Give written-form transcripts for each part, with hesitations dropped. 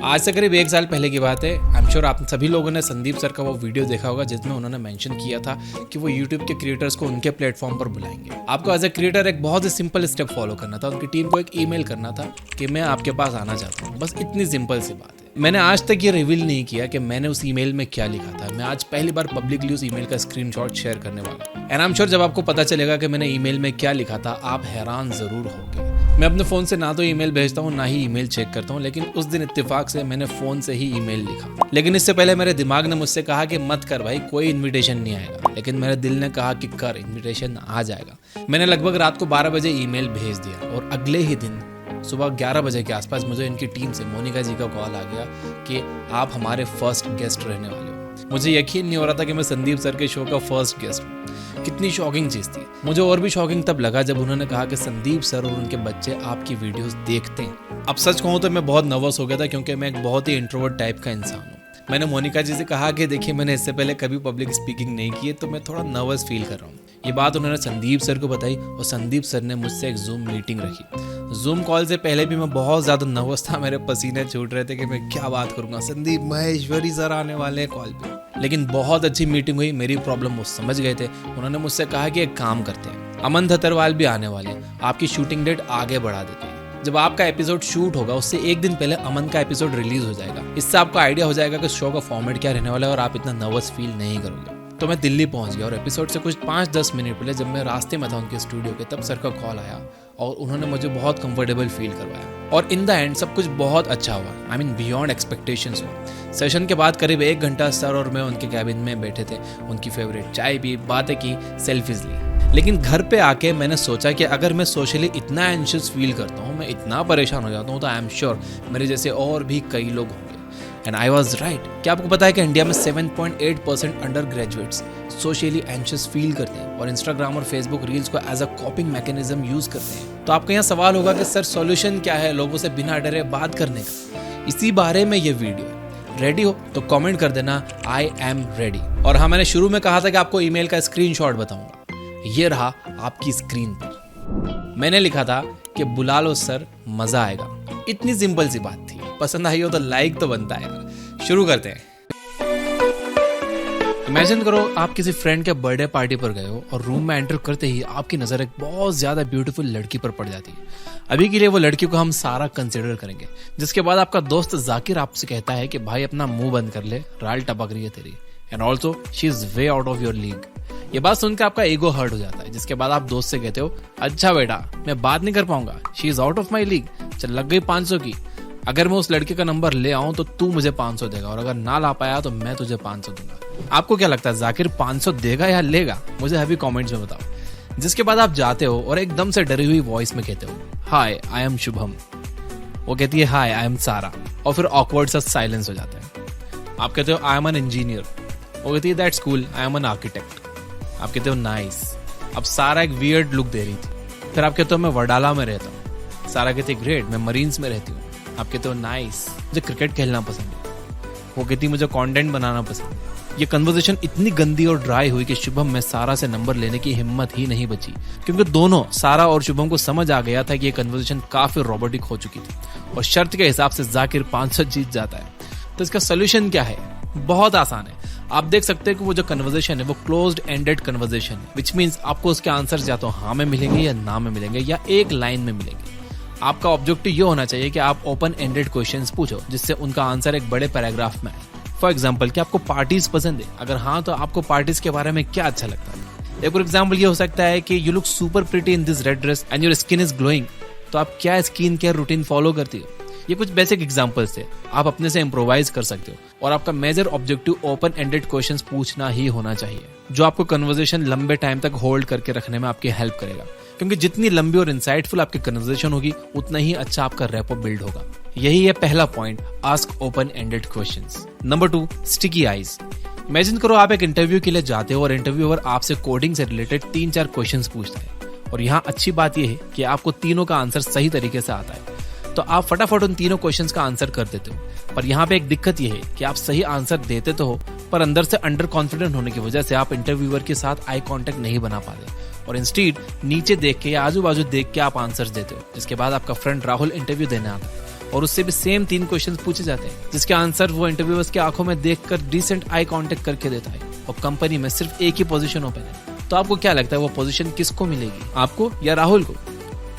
आज से करीब 1 साल पहले की बात है। आई एम श्योर आप सभी लोगों ने संदीप सर का वो वीडियो देखा होगा जिसमें उन्होंने मेंशन किया था कि वो यूट्यूब के क्रिएटर्स को उनके प्लेटफॉर्म पर बुलाएंगे। आपको एज ए क्रिएटर एक बहुत ही सिंपल स्टेप फॉलो करना था। उनकी टीम को एक ईमेल करना था कि मैं आपके पास आना चाहता हूँ। बस इतनी सिंपल सी बात है। मैंने आज तक ये रिवील नहीं किया कि मैंने उस ईमेल में क्या लिखा था। मैं आज पहली बार पब्लिकली उस ईमेल का स्क्रीनशॉट शेयर करने वाला हूँ। एंड आई एम श्योर जब आपको पता चलेगा कि मैंने ईमेल में क्या लिखा था, आप हैरान जरूर होंगे। मैं अपने फ़ोन से ना तो ईमेल भेजता हूँ ना ही ईमेल चेक करता हूँ, लेकिन उस दिन इत्तेफाक से मैंने फ़ोन से ही ईमेल लिखा। लेकिन इससे पहले मेरे दिमाग ने मुझसे कहा कि मत कर भाई, कोई इन्विटेशन नहीं आएगा। लेकिन मेरे दिल ने कहा कि कर, इन्विटेशन आ जाएगा। मैंने लगभग रात को 12 बजे ईमेल भेज दिया और अगले ही दिन सुबह 11 बजे के आसपास मुझे इनकी टीम से मोनिका जी का कॉल आ गया कि आप हमारे फर्स्ट गेस्ट रहने वाले हो। मुझे यकीन नहीं हो रहा था कि मैं संदीप सर के शो का फर्स्ट गेस्ट हूँ। कितनी शॉकिंग चीज़ थी। मुझे और भी शॉकिंग तब लगा जब उन्होंने कहा कि संदीप सर और उनके बच्चे आपकी वीडियोस देखते हैं। अब सच कहूँ तो मैं बहुत नर्वस हो गया था क्योंकि मैं एक बहुत ही इंट्रोवर्ट टाइप का इंसान हूँ। मैंने मोनिका जी से कहा कि देखिए, मैंने इससे पहले कभी पब्लिक स्पीकिंग नहीं की है तो मैं थोड़ा नर्वस फील कर रहा हूँ। ये बात उन्होंने संदीप सर को बताई और संदीप सर ने मुझसे एक जूम मीटिंग रखी। जूम कॉल से पहले भी मैं बहुत ज़्यादा नर्वस था। मेरे पसीने छूट रहे थे कि मैं क्या बात करूँगा। संदीप, महेश्वरी सर आने वाले हैं कॉल पे। लेकिन बहुत अच्छी मीटिंग हुई। मेरी प्रॉब्लम वो समझ गए थे। उन्होंने मुझसे कहा कि एक काम करते हैं, अमन धतरवाल भी आने वाले हैं, आपकी शूटिंग डेट आगे बढ़ा देते हैं। जब आपका एपिसोड शूट होगा उससे एक दिन पहले अमन का एपिसोड रिलीज हो जाएगा। इससे आपको आइडिया हो जाएगा कि शो का फॉर्मेट क्या रहने वाला है और आप इतना नर्वस फील नहीं करोगे। तो मैं दिल्ली पहुंच गया और एपिसोड से कुछ 5-10 मिनट पहले जब मैं रास्ते में था उनके स्टूडियो के, तब सर का कॉल आया और उन्होंने मुझे बहुत कंफर्टेबल फील करवाया। और इन द एंड सब कुछ बहुत अच्छा हुआ। आई मीन बियॉन्ड एक्सपेक्टेशंस हुआ। सेशन के बाद करीब 1 घंटा सर और मैं उनके कैबिन में बैठे थे। उनकी फेवरेट चाय पी, बातें की, सेल्फीज ली। लेकिन घर पे आके मैंने सोचा कि अगर मैं सोशली इतना एंशियस फील करता हूँ, मैं इतना परेशान हो जाता हूँ, तो आई एम श्योर मेरे जैसे और भी कई लोग होंगे। And I was right. क्या आपको पता है कि इंडिया में 7.8% under graduates socially anxious feel करते हैं और इंस्टाग्राम और फेसबुक रील्स को as a coping mechanism use करते हैं। तो आपका यहाँ सवाल होगा कि सर सॉल्यूशन क्या है लोगों से बिना डरे बात करने का? इसी बारे में ये वीडियो है। रेडी हो तो कमेंट कर देना आई एम रेडी। और हाँ, मैंने शुरू में कहा था कि आपको ईमेल का स्क्रीनशॉट बताऊंगा। ये रहा आपकी स्क्रीन पर। मैंने लिखा था कि बुला लो सर, मजा आएगा। इतनी सिंपल सी बात थी। पसंद आई हो तो लाइक तो बनता है यार। शुरू करते हैं। इमेजिन करो आप किसी फ्रेंड के बर्थडे पार्टी पर गए हो और रूम में एंटर करते ही आपकी नजर एक बहुत ज्यादा ब्यूटीफुल लड़की पर पड़ जाती है। अभी के लिए वो लड़की को हम सारा कंसिडर करेंगे। जिसके बाद आपका दोस्त जाकिर आपसे कहता है कि भाई अपना मुंह बंद कर ले, राल टपक रही है तेरी, and also she is way out of your league. ये बात सुनकर आपका ईगो हर्ट हो जाता है। जिसके बाद आप दोस्त से कहते हो, अच्छा बेटा मैं बात नहीं कर पाऊंगा, she is out of my league, चल लग गई 500 की। अगर मैं उस लड़के का नंबर ले आऊं तो तू मुझे 500 देगा और अगर ना ला पाया तो मैं तुझे 500 दूंगा। आपको क्या लगता है, जाकिर 500 देगा या लेगा? मुझे अभी कमेंट्स में बताओ। जिसके बाद आप जाते हो और एकदम से डरी हुई वॉइस में कहते हो, हाय आई एम शुभम। वो कहती है, हाय आई एम सारा। और फिर ऑकवर्ड सा साइलेंस हो जाता है। आप कहते हो, आई एम एन इंजीनियर। वो कहती है, that's cool, I am an architect. आप कहते हो, नाइस। अब सारा एक वियर्ड लुक दे रही थी। फिर आप कहते हो, मैं वडाला में रहता हूँ। सारा कहती है, ग्रेट, मैं मरीन्स में रहती हूँ। आप कहते हो, नाइस, मुझे क्रिकेट खेलना पसंद है। वो कहती है, मुझे कंटेंट बनाना पसंद है। ये कन्वर्सेशन इतनी गंदी और ड्राई हुई कि शुभम में सारा से नंबर लेने की हिम्मत ही नहीं बची, क्योंकि दोनों सारा और शुभम को समझ आ गया था कि ये कन्वर्सेशन काफी रोबोटिक हो चुकी थी और शर्त के हिसाब से जाकिर 500 जीत जाता है। तो इसका सोल्यूशन क्या है? बहुत आसान है। आप देख सकते हैं कि वो जो कन्वर्सेशन है वो क्लोज्ड एंडेड कन्वर्सेशन है, विच मीन्स आपको उसके आंसर या तो हाँ में मिलेंगे या ना में मिलेंगे या एक लाइन में मिलेंगे। आपका ऑब्जेक्टिव ये होना चाहिए कि आप ओपन एंडेड क्वेश्चंस पूछो जिससे उनका आंसर एक बड़े पैराग्राफ में आए। फॉर एग्जाम्पल, क्या आपको पार्टीज पसंद है? अगर हाँ तो आपको पार्टीज के बारे में क्या अच्छा लगता है? एक और एग्जाम्पल ये हो सकता है कि you look super pretty in this red dress and your skin is glowing. तो आप क्या स्किन केयर रूटीन फॉलो करती हो? ये कुछ बेसिक एग्जांपल्स थे। आप अपने से इम्प्रोवाइज कर सकते हो और आपका major objective open ended questions पूछना ही होना चाहिए, जो आपको कन्वर्सेशन लंबे टाइम तक होल्ड करके रखने में आपकी हेल्प करेगा। क्योंकि जितनी लंबी और इंसाइटफुल आपकी कन्वर्सेशन होगी उतना ही अच्छा आपका रैपो बिल्ड होगा। यही है पहला point, ask open ended questions. Number 2, sticky eyes. Imagine करो आप एक इंटरव्यू के लिए जाते हो और इंटरव्यूअर आपसे कोडिंग से रिलेटेड 3-4 क्वेश्चंस पूछता है और यहाँ अच्छी बात यह है कि आपको तीनों का आंसर सही तरीके से आता है, तो आप फटाफट उन तीनों क्वेश्चंस का आंसर कर देते हो। पर यहाँ पे एक दिक्कत ये है कि आप सही आंसर देते तो हो, पर अंदर से अंडर कॉन्फिडेंट होने की वजह से आप इंटरव्यूअर के साथ आई कांटेक्ट नहीं बना पाते और इंस्टीड नीचे देख के या आजू बाजू देख के आप आंसर देते हो। जिसके बाद आपका फ्रेंड राहुल इंटरव्यू देने आता है और उससे भी सेम 3 क्वेश्चन पूछे जाते हैं, जिसके आंसर वो इंटरव्यूअर्स की आंखों में देखकर डिसेंट आई कांटेक्ट करके देता है, और कंपनी में सिर्फ एक ही पोजीशन ओपन है। तो आपको क्या लगता है वो पोजीशन किसको मिलेगी, आपको या राहुल को?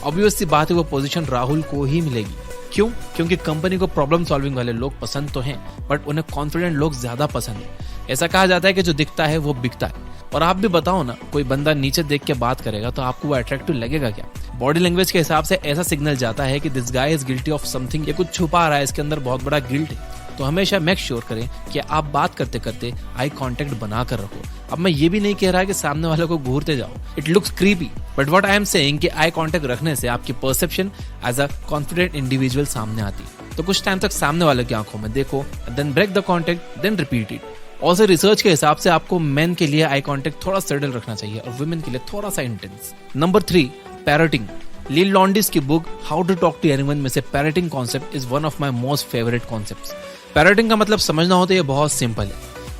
ऑब्वियस सी बात है वो पोजीशन राहुल को ही मिलेगी। क्यों? क्योंकि कंपनी को प्रॉब्लम सॉल्विंग वाले लोग पसंद तो हैं, बट उन्हें कॉन्फिडेंट लोग ज्यादा पसंद है। ऐसा कहा जाता है कि जो दिखता है वो बिकता है। और आप भी बताओ ना, कोई बंदा नीचे देख के बात करेगा तो आपको वो अट्रैक्टिव लगेगा क्या? बॉडी लैंग्वेज के हिसाब से ऐसा सिग्नल जाता है कि this guy is guilty of something, ये कुछ छुपा रहा है, इसके अंदर बहुत बड़ा गिल्ट है। तो हमेशा मेक श्योर करें कि आप बात करते करते आई कांटेक्ट बना कर रखो। अब मैं ये भी नहीं कह रहा कि सामने वाले को घूरते जाओ, it looks creepy, but what I am saying कि आई कांटेक्ट रखने से आपकी perception as a confident individual सामने आती है। तो कुछ टाइम तक सामने वाले की आंखों में देखो, then break the contact, then repeat it. Also research के हिसाब से आपको मेन के लिए आई कांटेक्ट थोड़ा सटल रखना चाहिए और वुमेन के लिए थोड़ा सा इंटेंस। नंबर 3, पैरटिंग। लील लॉन्डिस की book how to talk to anyone में से parroting concept is one of my most favourite concepts. Parroting का मतलब समझना हो तो ये बहुत सिंपल है।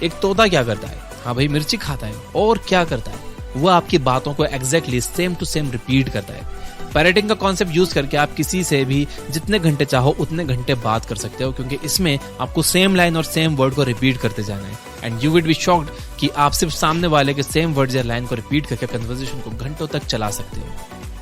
एक तोता क्या करता है? हाँ भाई, मिर्ची खाता है। और क्या करता है? वो आपकी बातों को exactly same to same repeat करता है। पैरटिंग का कॉन्सेप्ट यूज करके आप किसी से भी जितने घंटे चाहो उतने घंटे बात कर सकते हो, क्योंकि इसमें आपको सेम लाइन और सेम वर्ड को रिपीट करते जाना है। And you will be shocked कि आप सिर्फ सामने वाले के सेम वर्ड या लाइन को रिपीट करके कन्वर्सेशन को घंटों तक चला सकते हो।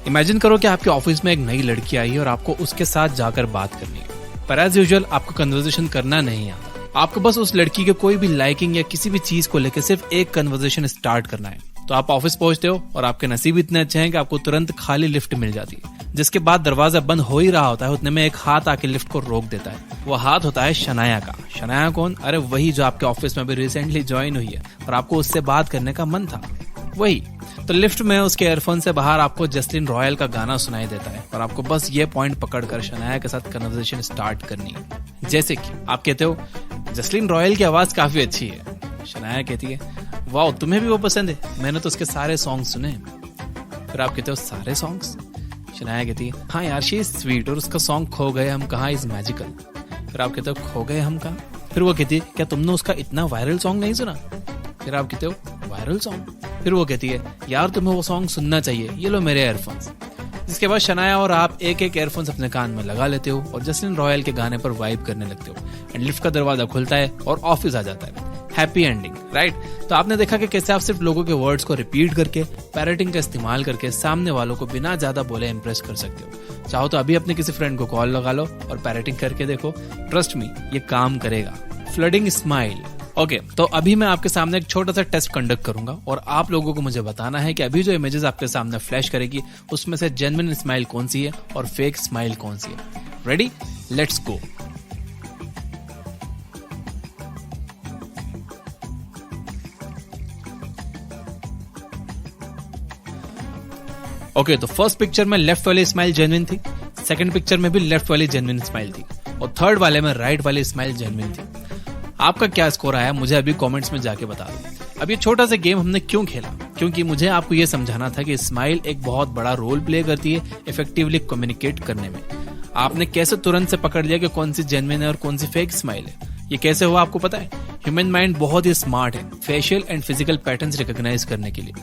इमेजिन करो कि आपके ऑफिस में एक नई लड़की आई है और आपको उसके साथ जाकर बात करनी है, पर एज यूजुअल आपको कन्वर्सेशन करना नहीं आता। आपको बस उस लड़की के कोई भी लाइकिंग या किसी भी चीज को लेकर सिर्फ एक कन्वर्सेशन स्टार्ट करना है। तो आप ऑफिस पहुंचते हो और आपके नसीब इतने अच्छे हैं कि आपको तुरंत खाली लिफ्ट मिल जाती है, जिसके बाद दरवाजा बंद हो ही रहा होता है, उतने में एक हाथ आके लिफ्ट को रोक देता है। वो हाथ होता है शनाया का। शनाया कौन? अरे वही जो आपके ऑफिस में भी रिसेंटली ज्वाइन हुई है और आपको उससे बात करने का मन था, वही। तो लिफ्ट में उसके ईयरफोन से बाहर आपको जस्लिन रॉयल का गाना सुनाई देता है और आपको बस ये पॉइंट पकड़कर शनाया के साथ कन्वर्सेशन स्टार्ट करनी है। जैसे कि आप कहते हो जस्लिन रॉयल की आवाज काफी अच्छी है। शनाया कहती है वाह, तुम्हें भी वो पसंद है, मैंने तो उसके सारे सॉन्ग सुने। फिर आप कहते हो सारे सॉन्ग्स? शनाया कहती है हाँ यार, शी इज स्वीट और उसका सॉन्ग खो गए हम कहाँ इज मैजिकल। फिर आप कहते हो खो गए हम कहाँ? फिर वो कहती है क्या तुमने उसका इतना वायरल सॉन्ग नहीं सुना? फिर आप कहते हो वायरल सॉन्ग? फिर वो कहती है यार तुम्हें वो सॉन्ग सुनना चाहिए, ये लो मेरे ईयरफोन्स। जिसके बाद शनाया और आप एक एक ईयरफोन्स अपने कान में लगा लेते हो और जस्लिन रॉयल के गाने पर वाइब करने लगते हो। एंड लिफ्ट का दरवाजा खुलता है और ऑफिस आ जाता है। Happy ending, right? तो आपने देखा कि कैसे आप सिर्फ लोगों के वर्ड्स को रिपीट करके, पैरटिंग का इस्तेमाल करके सामने वालों को बिना ज्यादा बोले इंप्रेस कर सकते हो। चाहो तो अभी अपने किसी फ्रेंड को कॉल लगा लो और पैरटिंग करके देखो, ट्रस्ट मी ये काम करेगा। Flooding smile. ओके, तो अभी मैं आपके सामने एक छोटा सा टेस्ट कंडक्ट करूंगा और आप लोगों को मुझे बताना है कि अभी जो इमेजेस आपके सामने फ्लैश करेगी उसमें से जेन्युइन स्माइल कौन सी है और फेक स्माइल कौन सी है। रेडी? Let's go. ओके, तो फर्स्ट पिक्चर में लेफ्ट वाली स्माइल जेन्युइन थी, सेकंड पिक्चर में भी लेफ्ट वाली जेन्युइन स्माइल थी और थर्ड वाले में राइट वाली स्माइल जेन्युइन थी। आपका क्या स्कोर आया मुझे अभी कमेंट्स में जाके बता दो। अब ये छोटा सा गेम हमने क्यों खेला? क्योंकि मुझे आपको ये समझाना था कि स्माइल एक बहुत बड़ा रोल प्ले करती है इफेक्टिवली कम्युनिकेट करने में। आपने कैसे तुरंत से पकड़ लिया कि कौन सी जेन्युइन है और कौन सी फेक स्माइल है? ये कैसे हुआ आपको पता है? ह्यूमन माइंड बहुत ही स्मार्ट है facial and physical patterns recognise करने के लिए।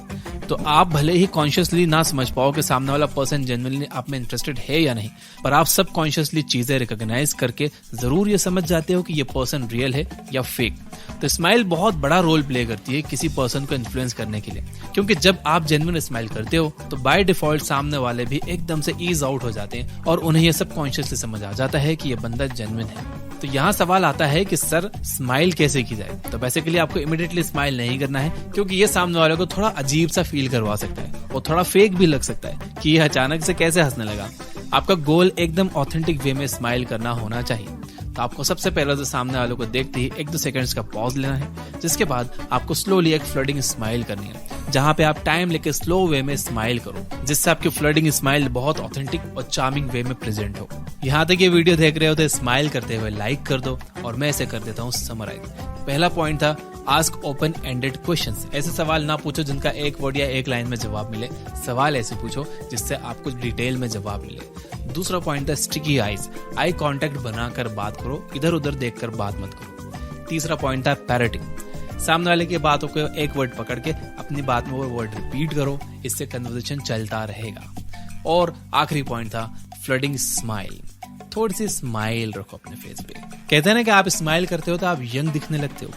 तो आप भले ही कॉन्शियसली ना समझ पाओ कि सामने वाला पर्सन जेन्युइनली आप में इंटरेस्टेड है या नहीं, पर आप सब कॉन्शियसली चीजें रिकॉग्नाइज करके जरूर ये समझ जाते हो कि ये पर्सन रियल है या फेक। तो स्माइल बहुत बड़ा रोल प्ले करती है किसी पर्सन को इन्फ्लुएंस करने के लिए, क्योंकि जब आप जेन्युइन स्माइल करते हो तो बाय डिफॉल्ट सामने वाले भी एकदम से ईज आउट हो जाते हैं और उन्हें ये सब कॉन्शियसली समझ आ जाता है कि ये बंदा जेन्युइन है। तो यहाँ सवाल आता है कि सर स्माइल कैसे की जाए? तो बेसिकली आपको इमीडिएटली स्माइल नहीं करना है, क्योंकि ये सामने वाले को थोड़ा अजीब सा फील करवा सकता है और थोड़ा फेक भी लग सकता है कि ये अचानक से कैसे हंसने लगा। आपका गोल एकदम ऑथेंटिक वे में स्माइल करना होना चाहिए। तो आपको सबसे पहले तो सामने वालों को देखते ही 1-2 सेकंड्स का पॉज लेना है, जिसके बाद आपको स्लोली एक फ्लडिंग स्माइल करनी है, जहां पे आप टाइम लेके स्लो वे में स्माइल करो, जिससे आपकी फ्लडिंग स्माइल बहुत ऑथेंटिक और चार्मिंग वे में प्रेजेंट हो। यहाँ तक ये वीडियो देख रहे हो तो स्माइल करते हुए लाइक कर दो और मैं ऐसे कर देता हूँ समराइज। पहला पॉइंट था आस्क ओपन एंडेड क्वेश्चंस। ऐसे सवाल ना पूछो जिनका एक वर्ड या एक लाइन में जवाब मिले, सवाल ऐसे पूछो जिससे आपको डिटेल में जवाब मिले। दूसरा पॉइंट था स्टिकी आईज। आई कांटेक्ट बनाकर बात करो, इधर उधर देखकर बात मत करो। तीसरा पॉइंट था पैरटिंग। सामने वाले की बातों को एक वर्ड पकड़ के अपनी बात में वो वर्ड रिपीट करो, इससे कन्वर्सेशन चलता रहेगा। और आखिरी पॉइंट था फ्लडिंग स्माइल। थोड़ी सी स्माइल रखो अपने फेस पे। कहते हैं ना कि आप स्माइल करते हो तो आप यंग दिखने लगते हो,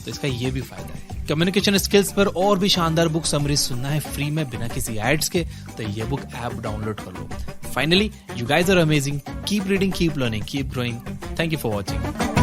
तो इसका ये भी फायदा है। कम्युनिकेशन स्किल्स पर और भी शानदार बुक समरी सुनना है फ्री में बिना किसी एड्स के, तो ये बुक ऐप डाउनलोड कर लो। Finally, you guys are amazing, keep reading, keep learning, keep growing. Thank you for watching.